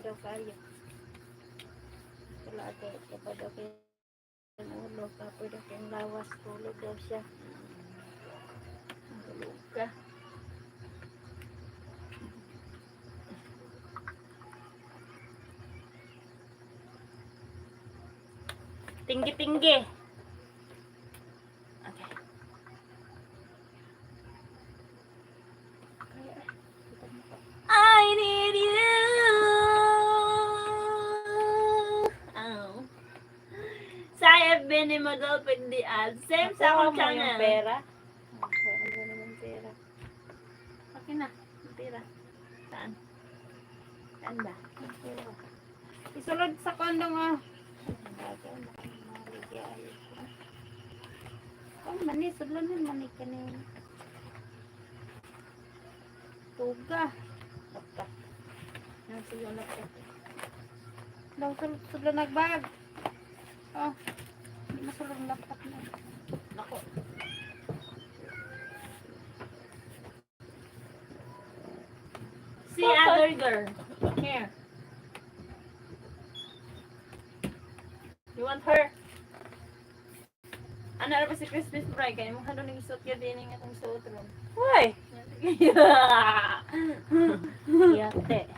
daw kayo. Wala ate, kapag daw kayo ng ulo, kapag daw kayong lawas, tulog daw siya. Tulog ka. Tinggi-tinggi. Okay. I need you. Oh. Sa FB ni Model pindi ad. Same sa akong channel. Yung pera. Ano naman pera? Okay na. Yung pera. Saan? Saan ba? Yung pera. Isulod sa kondong ah. Oh, mani, sudlonin mani kanin. Tuga. Apa? Yang sudlon ako. Daw sudlon nagbag. Oh. Hindi mo sudlon lapat na. Nako. See other girl. Here. You want her? Ano na ba si Christmas Bride? Kaya mo halo ng isot ka din nga itong suot ron. Why? Yate.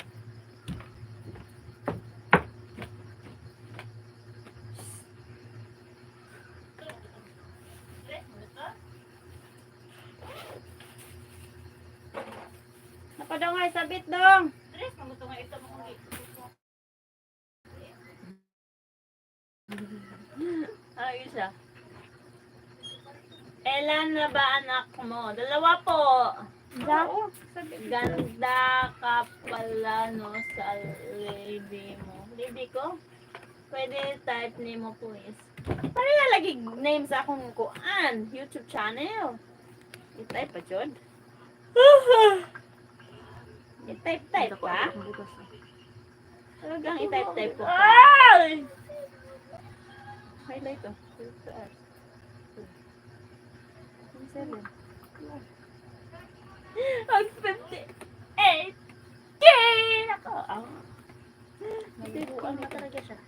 Napadaw nga sabit dong. Tres, maguto nga ito mo. Ayos siya. Ilan na ba anak mo? Dalawa po. Ganda ka pala no sa lady mo. Lady ko? Pwede type name mo please. Pareha lagi name sa akong kuan. YouTube channel. I-type pa, Jod? I-type pa? Talagang i-type ko pa. Ay! Highlight to. Seven. Ang 58. Yay! Ako. Nagbuang na talaga siya.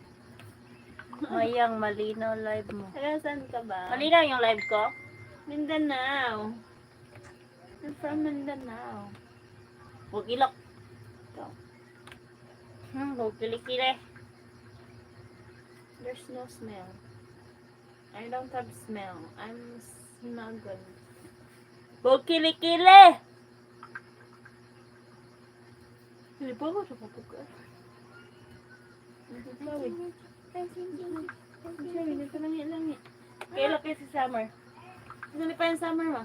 Mayang malinaw live mo. Saan ka ba? Malinaw yung live ko? Mindanao. I'm from Mindanao. Huwag ilok. Huwag kilikili. There's no smell. I don't have smell. I'm smuggled. Huwag kilikili! Hindi pa ako sa papuka. Sabi, dito langi-langi. Kailan kayo si Summer? Sali pa yung Summer, ma.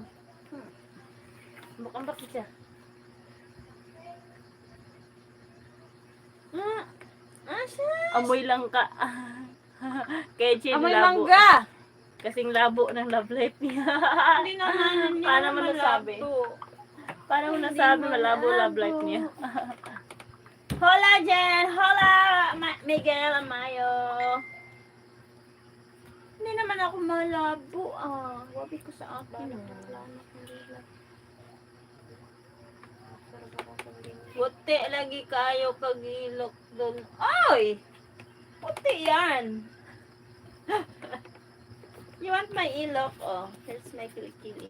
Bukang bakit siya. Siya. Amoy lang ka. Kaya Jin Amoy labo. mangga! Kasing labo ng love life niya. Hindi naman niya. Paano mo nasabi? Paano mo nasabi malabo love life niya? Hola Jen! Hola Miguel Amayo! Hindi naman ako malabo wabi ko sa akin. Puti lagi kayo kagilok doon. Oy! Puti yan! You want my ilok? Oh, here's my kilikili.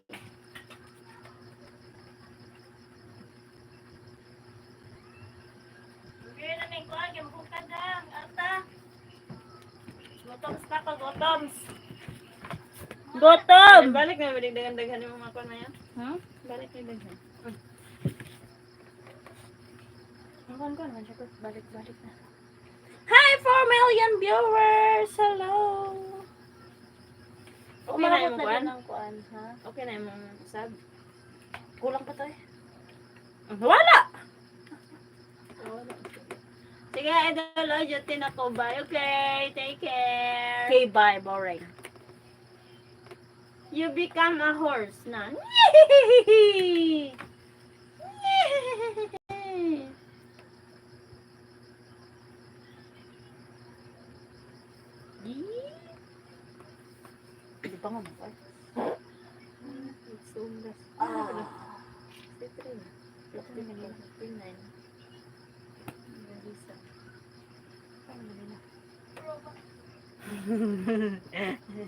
Okay na may kuha, gambuka dang. Ata. Gotoms na ka, gotoms. Gotom! Balik na, dagan-dagan yung mga kuha na yan. Balik na dagan. Ang kuha naman siya, balik na. Hi, 4 million viewers! Hello! Okay na yung kuhan? Ha? Okay na yung sub? Kulang pa to eh. Wala! Sige, idol, ojutin ako. Bye. Okay, take care. Okay, bye. Boring. You become a horse na. Yee! Hindi pa nga mo. Sundas.